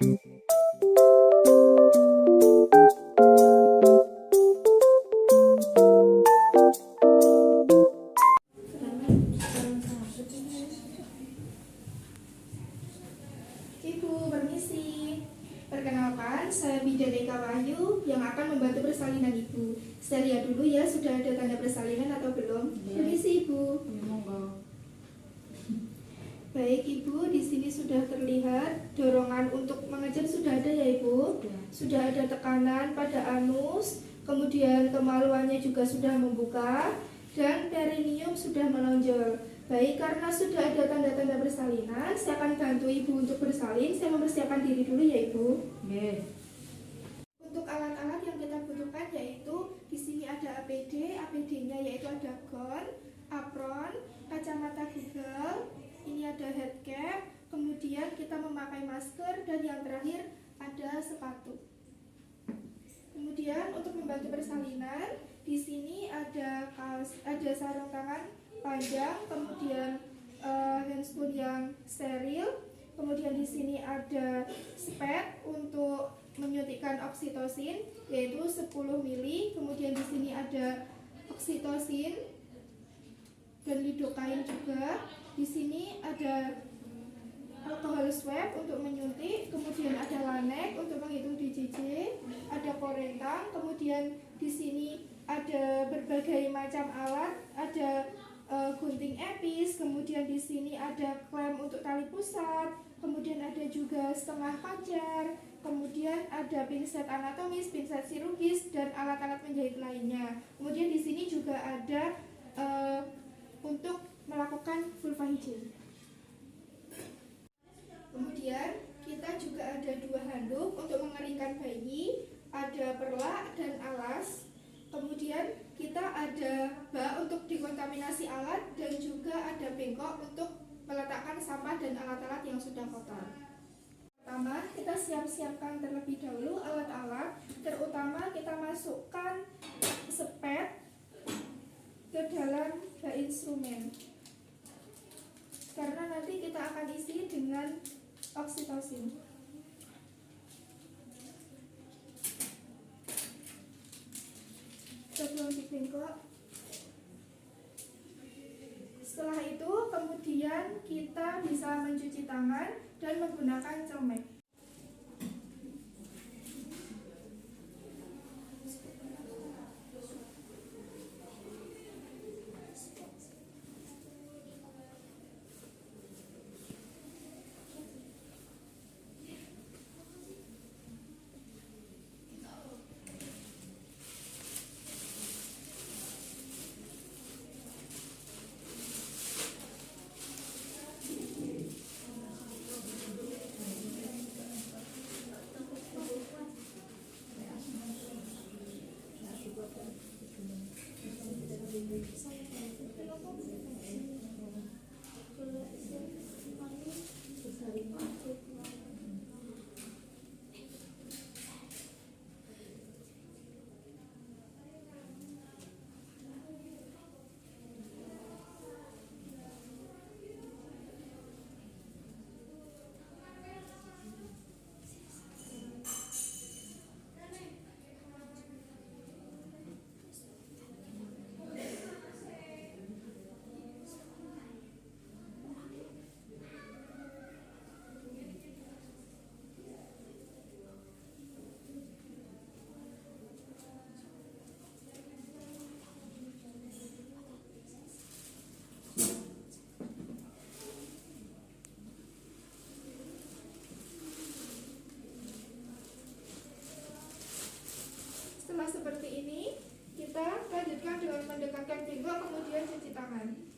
Ibu, permisi. Perkenalkan, saya Bidan Eka Wahyu yang akan membantu persalinan Ibu. Saya lihat dulu ya, sudah ada tanda persalinan atau belum? Permisi Ibu. Baik Ibu, di sini sudah terlihat dorongan untuk mengejar sudah ada ya Ibu. Sudah ada tekanan pada anus, kemudian kemaluannya juga sudah membuka, dan perineum sudah menonjol. Baik, karena sudah ada tanda-tanda persalinan, saya akan bantu Ibu untuk bersalin. Saya mempersiapkan diri dulu ya Ibu. Untuk alat-alat yang kita butuhkan yaitu di sini ada APD, APD-nya yaitu ada gown, apron, kacamata Google, ini ada headcap, kemudian kita memakai masker, dan yang terakhir ada sepatu. Kemudian untuk membantu persalinan, di sini ada sarung tangan panjang, kemudian handscoon yang steril, kemudian di sini ada spad untuk menyuntikkan oksitosin yaitu 10 mili, kemudian di sini ada oksitosin dan lidokain juga. Di sini ada alkohol swab untuk menyuntik, kemudian ada lanek untuk menghitung DJJ, ada korentang, kemudian di sini ada berbagai macam alat, ada gunting epis, kemudian di sini ada klem untuk tali pusat, kemudian ada juga setengah pajar, kemudian ada pinset anatomis, pinset chirurgis, dan alat-alat menjahit lainnya. Kemudian di sini juga ada untuk melakukan vulva hygiene. Kemudian kita juga ada 2 handuk untuk mengeringkan bayi, ada perlak dan alas. Kemudian kita ada bak untuk dekontaminasi alat, dan juga ada bengkok untuk meletakkan sampah dan alat-alat yang sudah kotor. Pertama, kita siapkan terlebih dahulu alat-alat, terutama kita masukkan spad ke dalam bak instrumen, karena nanti kita akan isi dengan oksitosin. Sebelum dibengkok. Setelah itu kemudian kita bisa mencuci tangan dan menggunakan celemek. Setelah seperti ini, kita lanjutkan dengan mendekatkan bengkok, kemudian cuci tangan.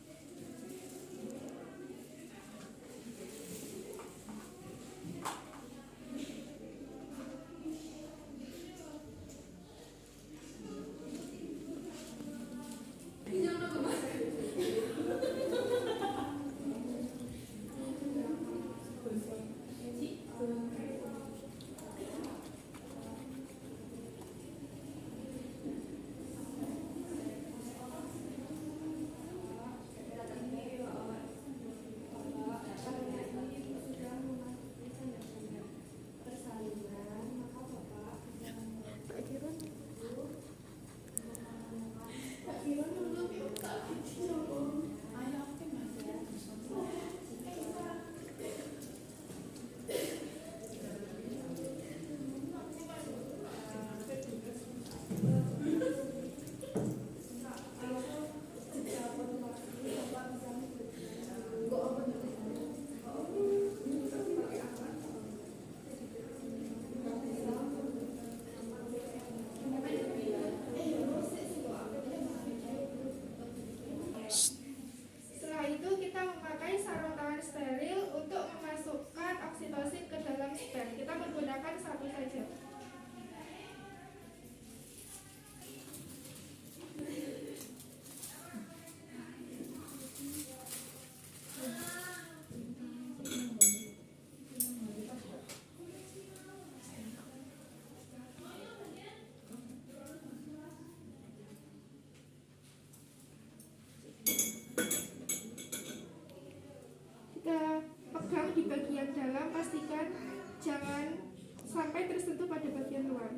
sampai tersentuh pada bagian luar.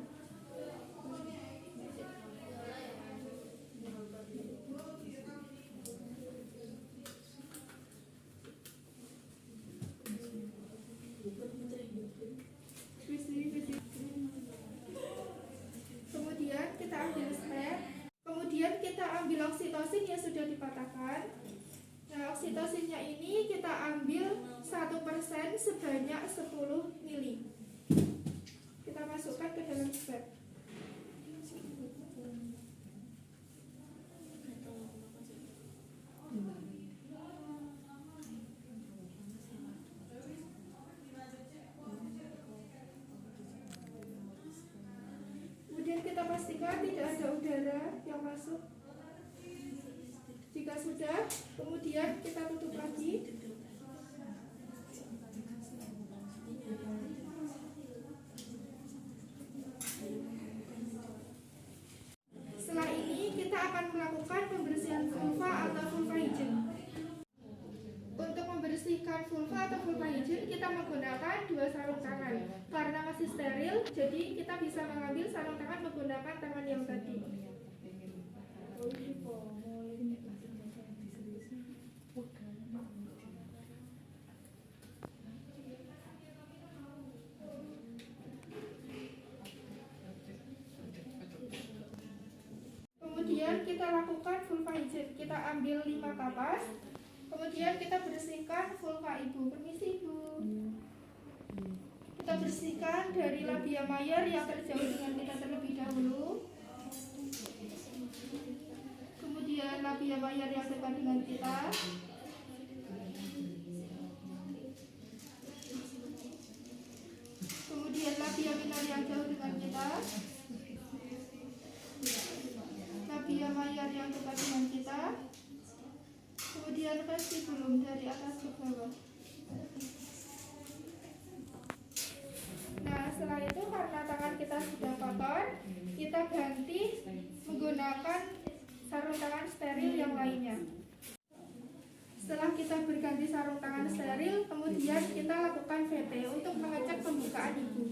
Kemudian kita ambil step. Kemudian kita ambil oksitosin yang sudah dipatahkan. Nah, oksitosinnya ini kita ambil 1% sebanyak 10 mili. Kita masukkan ke dalam step. Kemudian kita pastikan tidak ada udara yang masuk. Jika sudah, kemudian kita tutup lagi. Setelah ini kita akan melakukan pembersihan vulva atau vulva hygiene. Untuk membersihkan vulva atau vulva hygiene kita menggunakan 2 sarung tangan. Karena masih steril, jadi kita bisa mengambil sarung tangan menggunakan tangan yang tadi. Kemudian kita lakukan vulva hygiene. Kita ambil 5 kapas. Kemudian kita bersihkan vulva ibu. Permisi ibu. Kita bersihkan dari labia mayor yang terjauh dengan kita terlebih dahulu. Kemudian labia mayor yang dekat dengan kita. Kemudian labia minor yang jauh dengan kita. Labia mayor yang dekat dengan kita. Kemudian vestibulum dari atas ke bawah. Nah, setelah itu karena tangan kita sudah kotor, kita ganti menggunakan sarung tangan steril yang lainnya. Setelah kita berganti sarung tangan steril, kemudian kita lakukan VT untuk mengecek pembukaan ibu.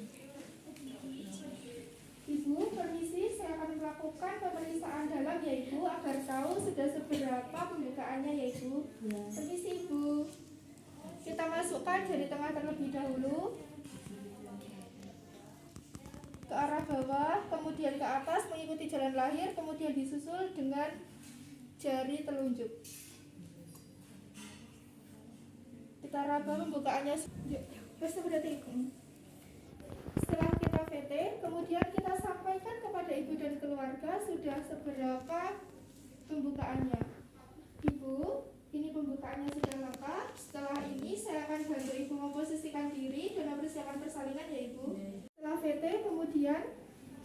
Ibu, permisi, saya akan melakukan pemeriksaan dalam ya ibu agar tahu sudah seberapa pembukaannya ya ibu. Permisi ibu. Kita masukkan jari tengah terlebih dahulu ke arah bawah, kemudian ke atas mengikuti jalan lahir, kemudian disusul dengan jari telunjuk. Kita raba pembukaannya. Setelah kita VT, kemudian kita sampaikan kepada ibu dan keluarga sudah seberapa pembukaannya. Ibu, ini pembukaannya sudah lengkap. Setelah ini saya akan bantu ibu memposisikan diri dan mempersiapkan persalinan ya ibu. Setelah VT, kemudian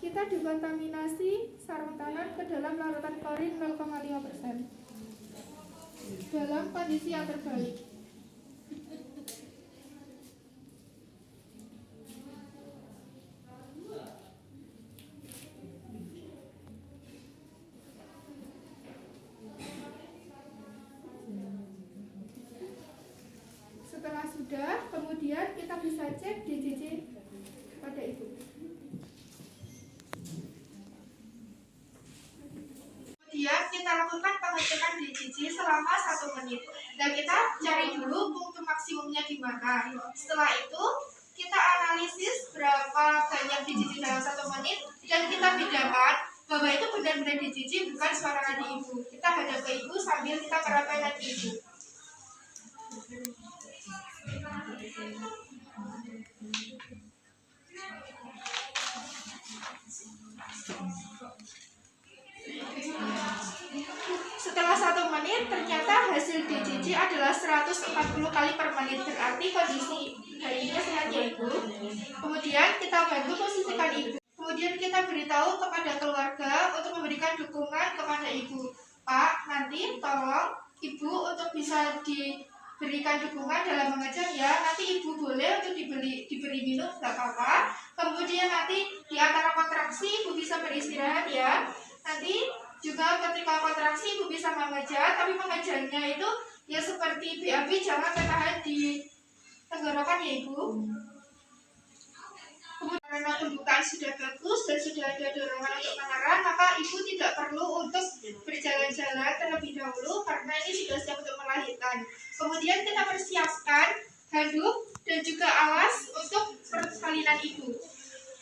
kita dekontaminasi sarung tangan ke dalam larutan klorin 0,5% dalam kondisi yang terbalik. Setelah sudah, kemudian kita bisa cek DJJ pada ibu. Kemudian kita lakukan pengecekan DJJ selama 1 menit. Dan kita cari dulu punktu maksimumnya di mana. Setelah itu kita analisis berapa banyak DJJ dalam 1 menit dan kita bedakan bahwa itu benar-benar DJJ bukan suara nadi ibu. Kita hadap ke ibu sambil kita meraba nadi ibu. Setelah 1 menit, ternyata hasil DJJ adalah 140 kali per menit. Berarti kondisi bayinya sehat ya ibu. Kemudian kita bantu posisikan ibu. Kemudian kita beritahu kepada keluarga untuk memberikan dukungan kepada ibu. Pak, nanti tolong ibu untuk bisa diberikan dukungan dalam mengejang ya. Nanti ibu boleh untuk diberi minum, nggak apa-apa. Kemudian nanti di antara kontraksi ibu bisa beristirahat ya. Nanti juga ketika kontraksi ibu bisa mengejang, tapi mengejangnya itu ya seperti BAB, jangan tertahan di tenggorokan ya ibu. Kemudian karena pembukaan sudah bagus dan sudah ada dorongan untuk mengerang, maka ibu tidak perlu untuk berjalan-jalan terlebih dahulu karena ini sudah siap untuk melahirkan. Kemudian kita persiapkan handuk dan juga alas untuk persalinan ibu.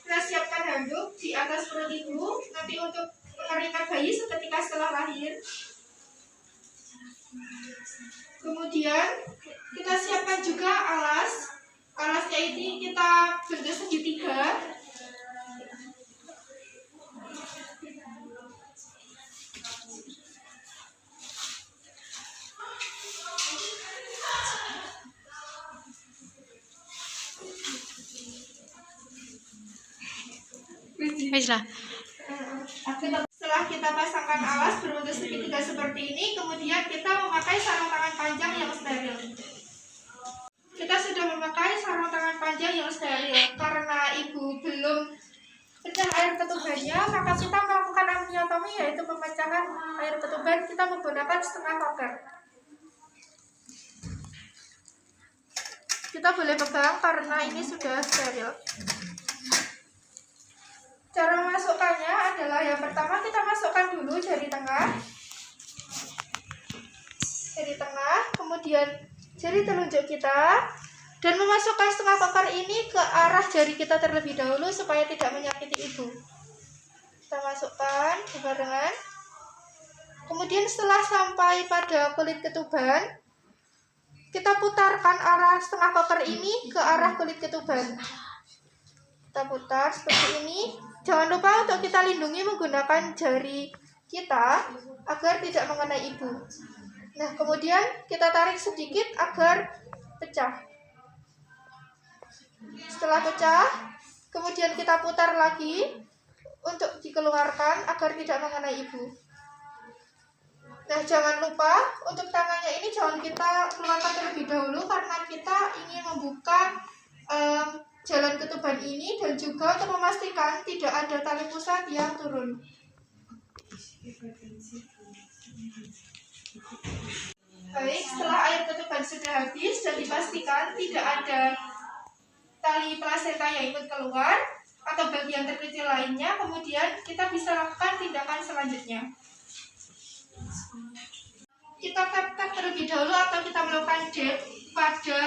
Kita siapkan handuk di atas perut ibu nanti untuk mengeringkan bayi seketika setelah lahir. Kemudian kita siapkan juga alas. Alasnya ini kita bentuk segitiga. Setelah kita pasangkan alas berbentuk segitiga seperti ini, kemudian kita memakai sarung tangan panjang yang steril. Kita sudah memakai sarung tangan panjang yang steril. Karena ibu belum pecah air ketubannya, maka kita melakukan amniotomi, yaitu pemecahan air ketuban. Kita menggunakan setengah koker. Kita boleh pegang karena ini sudah steril. Cara memasukkannya adalah yang pertama kita masukkan dulu jari tengah, kemudian jari telunjuk kita, dan memasukkan setengah koker ini ke arah jari kita terlebih dahulu supaya tidak menyakiti ibu. Kita masukkan barengan. Kemudian setelah sampai pada kulit ketuban, kita putarkan arah setengah koker ini ke arah kulit ketuban. Kita putar seperti ini. Jangan lupa untuk kita lindungi menggunakan jari kita agar tidak mengenai ibu. Nah, kemudian kita tarik sedikit agar pecah. Setelah pecah, kemudian kita putar lagi untuk dikeluarkan agar tidak mengenai ibu. Nah, jangan lupa untuk tangannya ini jangan kita keluarkan terlebih dahulu karena kita ingin membuka jalan ketuban ini dan juga untuk memastikan tidak ada tali pusat yang turun. Baik, setelah air ketuban sudah habis dan dipastikan tidak ada tali plasenta yang ikut keluar atau bagian terkecil lainnya, kemudian kita bisa lakukan tindakan selanjutnya. Kita tap-tap terlebih dahulu atau kita melakukan dep pada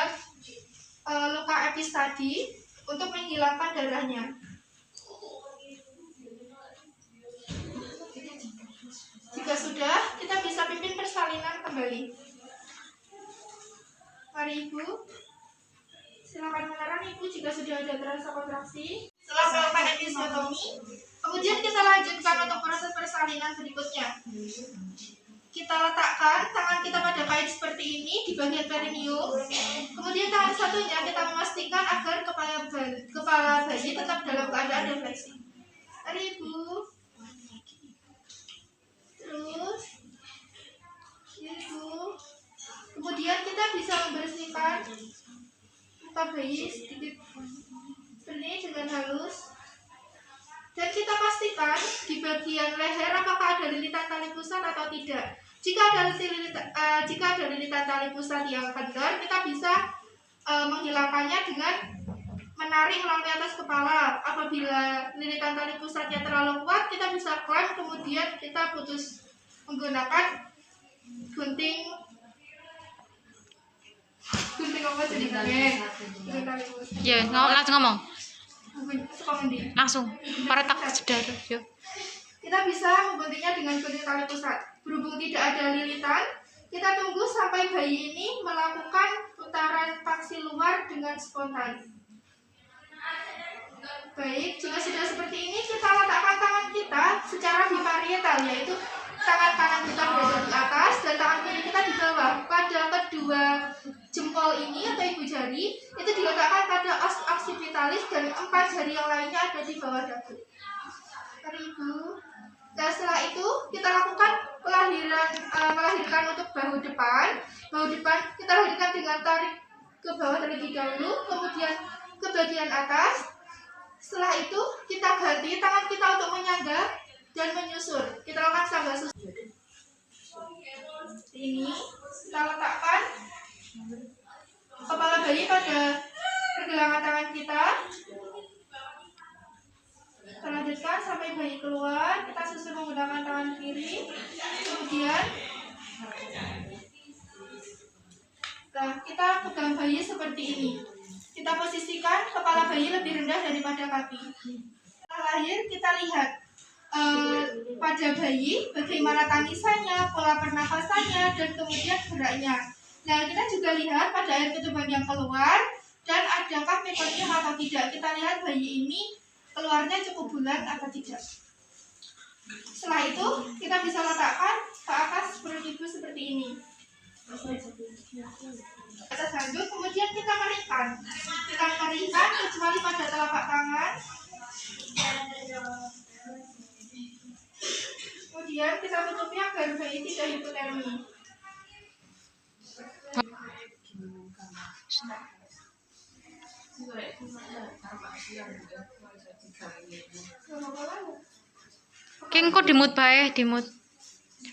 luka epis tadi untuk menghilangkan darahnya. Jika sudah, kita bisa pimpin persalinan kembali. Mari ibu, silakan menerang ibu jika sudah ada terasa kontraksi. Setelah melakukan episiotomi, kemudian kita lanjutkan untuk proses persalinan berikutnya. Kita letakkan tangan kita pada kain seperti ini di bagian perineum. Kemudian tangan satunya kita memastikan agar kepala bayi tetap dalam keadaan refleksi. Mari ibu. Terus ibu. Kemudian kita bisa membersihkan muka bayi sedikit benih dengan halus. Dan kita pastikan di bagian leher apakah ada lilitan tali pusat atau tidak. Jika ada lilitan tali pusat yang kendor, kita bisa menghilangkannya dengan menarik melalui atas kepala. Apabila lilitan tali pusatnya terlalu kuat, kita bisa klem, kemudian kita putus menggunakan gunting apa jadi ya, langsung ngomong. Langsung. Para tak sedar. Kita bisa mengguntingnya dengan gunting tali pusat. Berhubung tidak ada lilitan, kita tunggu sampai bayi ini melakukan putaran paksi luar dengan spontan. Baik, jika sudah seperti ini, kita letakkan tangan kita secara biparietal, yaitu tangan kanan kita berada di atas dan tangan kiri kita di bawah. Pada kedua jempol ini atau ibu jari itu diletakkan pada os occipitalis dan 4 jari yang lainnya ada di bawah dagu. Mari ibu. Dan setelah itu kita lakukan melahirkan untuk bahu depan. Bahu depan kita lahirkan dengan tarik ke bawah terlebih dahulu, kemudian ke bagian atas. Setelah itu kita ganti tangan kita untuk menyangga dan menyusur. Kita lakukan sangga susur. Ini kita letakkan kepala bayi pada pergelangan tangan kita. tarik bayi keluar, kita susun menggunakan tangan kiri. Kemudian kita pegang bayi seperti ini. Kita posisikan kepala bayi lebih rendah daripada kaki. Setelah lahir kita lihat pada bayi bagaimana tangisannya, pola pernapasannya, dan kemudian geraknya. Nah, kita juga lihat pada air ketuban yang keluar dan adakah mekonium atau tidak. Kita lihat bayi ini keluarnya cukup bulat atau tidak. Setelah itu kita bisa letakkan ke atas perut ibu seperti ini. Atas handuk, kemudian kita keringkan. Kita keringkan kecuali pada telapak tangan. Kemudian kita tutupi agar bayi tidak hipotermi. King kok dimut bae, dimut.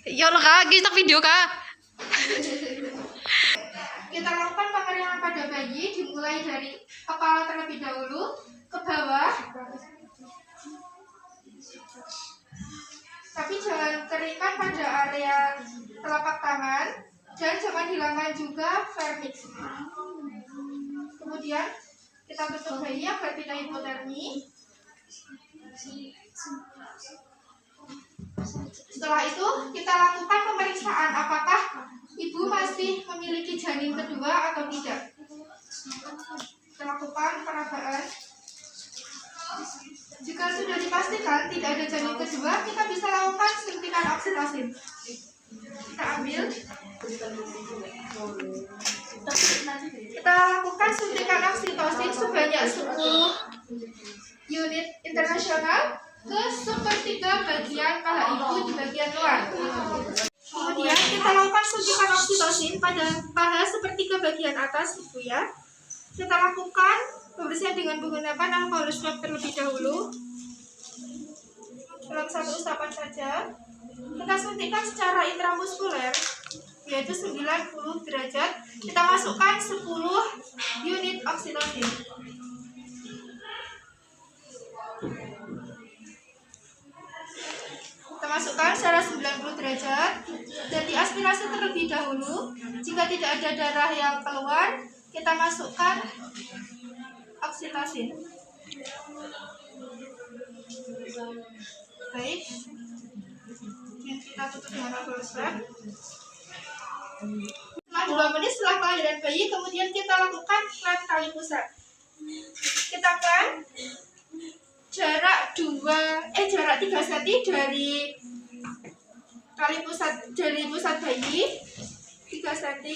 Ya Allah Kak, kita video Kak. Kita lakukan pengeringan pada bayi dimulai dari kepala terlebih dahulu ke bawah. Tapi jangan keringkan pada area telapak tangan dan jangan hilangkan juga vernix. Kemudian kita tutup bayi agar tidak hipotermi. Setelah itu kita lakukan pemeriksaan apakah ibu masih memiliki janin kedua atau tidak. Kita lakukan peragaan. Jika sudah dipastikan tidak ada janin kedua, kita bisa lakukan suntikan oksitosin. Kita ambil. Kita lakukan suntikan oksitosin sebanyak 10 unit internasional ke sepertiga bagian kepala ibu di bagian luar. Kemudian kita lakukan suntikan oksitosin pada paha sepertiga bagian atas ibu ya. Kita lakukan pembersihan dengan menggunakan alkohol swab terlebih dahulu dalam satu usapan saja. Kita suntikan secara intramuskuler yaitu 90 derajat. Kita masukkan 10 unit oksitosin. Kita masukkan secara 90 derajat dan diaspirasi terlebih dahulu. Jika tidak ada darah yang keluar, kita masukkan oksitosin. Baik, yang kita tutup dengan alkohol swab. Setelah 2 menit setelah kelahiran bayi, kemudian kita lakukan klem tali pusat. Kita klem jarak 3 cm dari tali pusat bayi, 3 cm.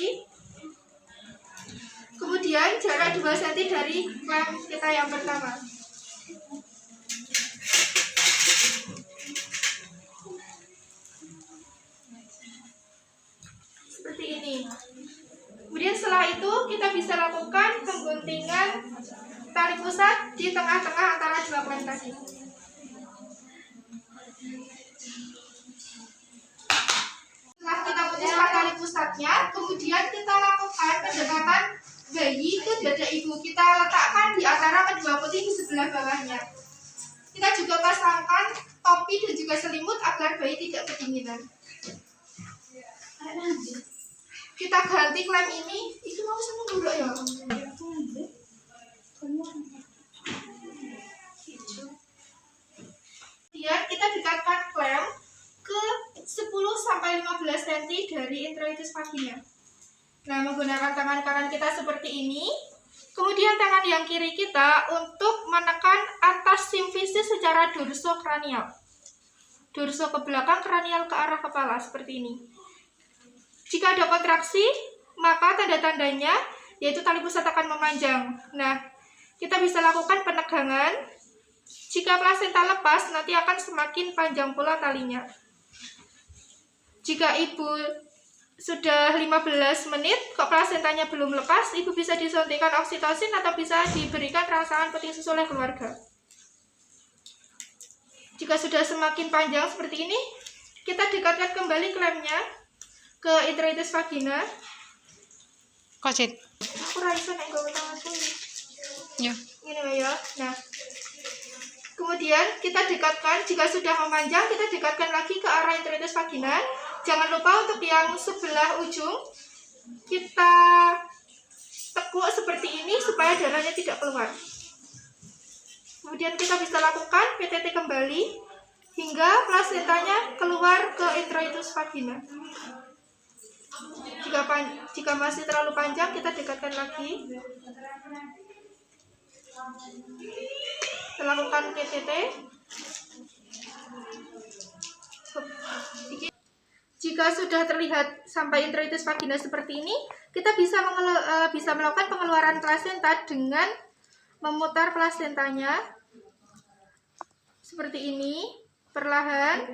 Kemudian jarak 2 cm dari klem kita yang pertama. Seperti ini. Kemudian setelah itu kita bisa lakukan pengguntingan tali pusat di tengah-tengah antara dua klem tadi. Setelah kita putuskan tali pusatnya, kemudian kita lakukan pendekatan bayi ke dada ibu. Kita letakkan di antara kedua putih di sebelah bawahnya. Kita juga pasangkan topi dan juga selimut agar bayi tidak kedinginan. Kita ganti klem ini. Itu mau sama dulu ya. Kemudian kita dekatkan klem ke 10-15 cm dari introitus vagina. Nah, menggunakan tangan kanan kita seperti ini. Kemudian tangan yang kiri kita untuk menekan atas simfisis secara dorsokranial. Dorso ke belakang, kranial ke arah kepala seperti ini. Jika ada kontraksi, maka tanda-tandanya yaitu tali pusat akan memanjang. Nah, kita bisa lakukan penegangan. Jika plasenta lepas, nanti akan semakin panjang pula talinya. Jika ibu sudah 15 menit, kok plasentanya belum lepas, ibu bisa disuntikan oksitosin atau bisa diberikan rangsangan penting susu oleh keluarga. Jika sudah semakin panjang seperti ini, kita dekatkan kembali klemnya ke introitus vagina. Kocit. Aku rasa nek nggawe tanganku. Ya. Ngene wae ya. Nah. Kemudian Kemudian kita dekatkan, jika sudah memanjang, kita dekatkan lagi ke arah introitus vagina. Jangan lupa untuk yang sebelah ujung, kita tekuk seperti ini supaya darahnya tidak keluar. Kemudian kita bisa lakukan PTT kembali hingga plasentanya keluar ke introitus vagina. Jika masih terlalu panjang, kita dekatkan lagi. Kita lakukan PTT. Jika sudah terlihat sampai introitus vagina seperti ini, kita bisa melakukan pengeluaran plasenta dengan memutar plasentanya seperti ini, perlahan.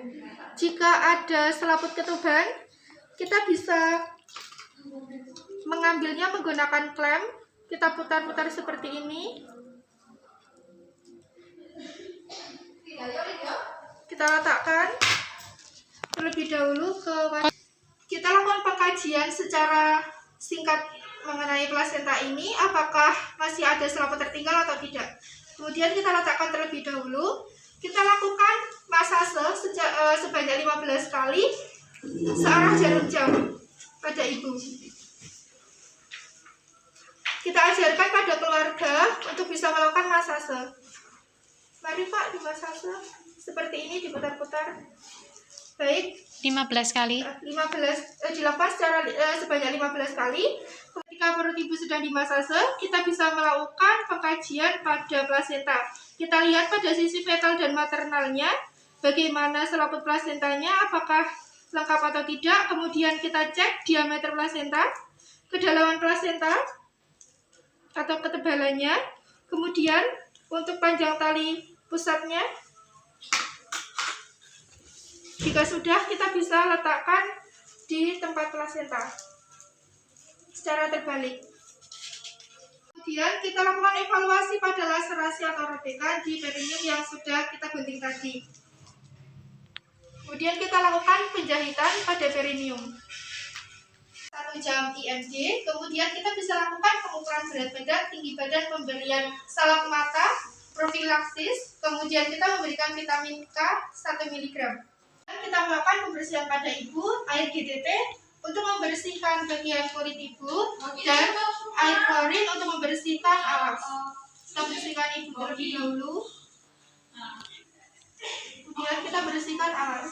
Jika ada selaput ketuban, kita bisa mengambilnya menggunakan klem. Kita putar-putar seperti ini. Kita letakkan terlebih dahulu ke kita lakukan pengkajian secara singkat mengenai plasenta ini, apakah masih ada selaput tertinggal atau tidak. Kemudian kita letakkan terlebih dahulu. Kita lakukan masase sebanyak 15 kali searah jarum jam pada ibu. Kita ajarkan pada keluarga untuk bisa melakukan masase. Mari Pak, di masase seperti ini, diputar-putar. Baik, 15 kali. Dilakukan sebanyak 15 kali. Ketika perut ibu sedang dimasase, kita bisa melakukan pengkajian pada plasenta. Kita lihat pada sisi fetal dan maternalnya, bagaimana selaput plasentanya, apakah lengkap atau tidak. Kemudian kita cek diameter plasenta, kedalaman plasenta atau ketebalannya. Kemudian untuk panjang tali pusatnya, jika sudah, kita bisa letakkan di tempat plasenta secara terbalik. Kemudian kita lakukan evaluasi pada laserasi atau robekan di perineum yang sudah kita gunting tadi. Kemudian kita lakukan penjahitan pada perineum. 1 jam IMD. Kemudian kita bisa lakukan pengukuran berat badan, tinggi badan, pemberian salep mata, profilaksis. Kemudian kita memberikan vitamin K 1 mg. Kita melakukan pembersihan pada ibu, air GTT untuk membersihkan bagian kulit ibu dan air klorin untuk membersihkan alas. Kita bersihkan ibu terlebih dahulu. Kemudian kita bersihkan alas.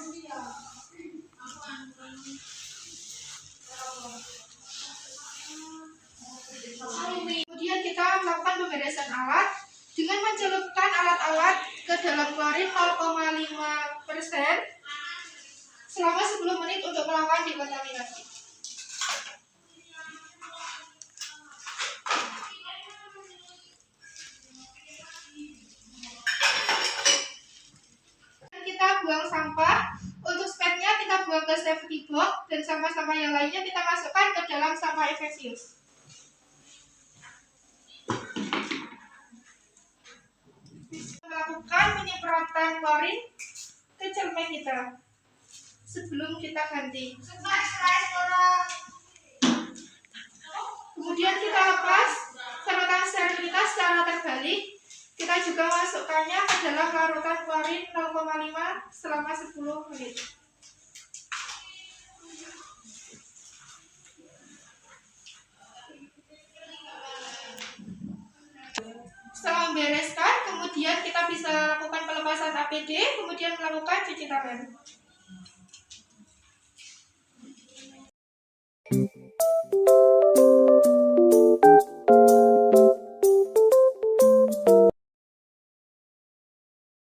Kemudian kita melakukan pemberesan alat dengan mencelupkan alat-alat ke dalam klorin 0,5% selama 10 menit untuk melakukan dekontaminasi. Kita buang sampah. Untuk spatnya kita buang ke safety box dan sampah-sampah yang lainnya kita masukkan ke dalam sampah infeksius. Melakukan penyemprotan klorin ke cermin kita sebelum kita ganti. Kemudian kita lepas sedotan sterilitas secara terbalik. Kita juga masukkannya ke dalam larutan klorin 0,5 selama 10 menit. Setelah membereskan, kemudian kita bisa lakukan pelepasan APD, kemudian melakukan cuci tangan.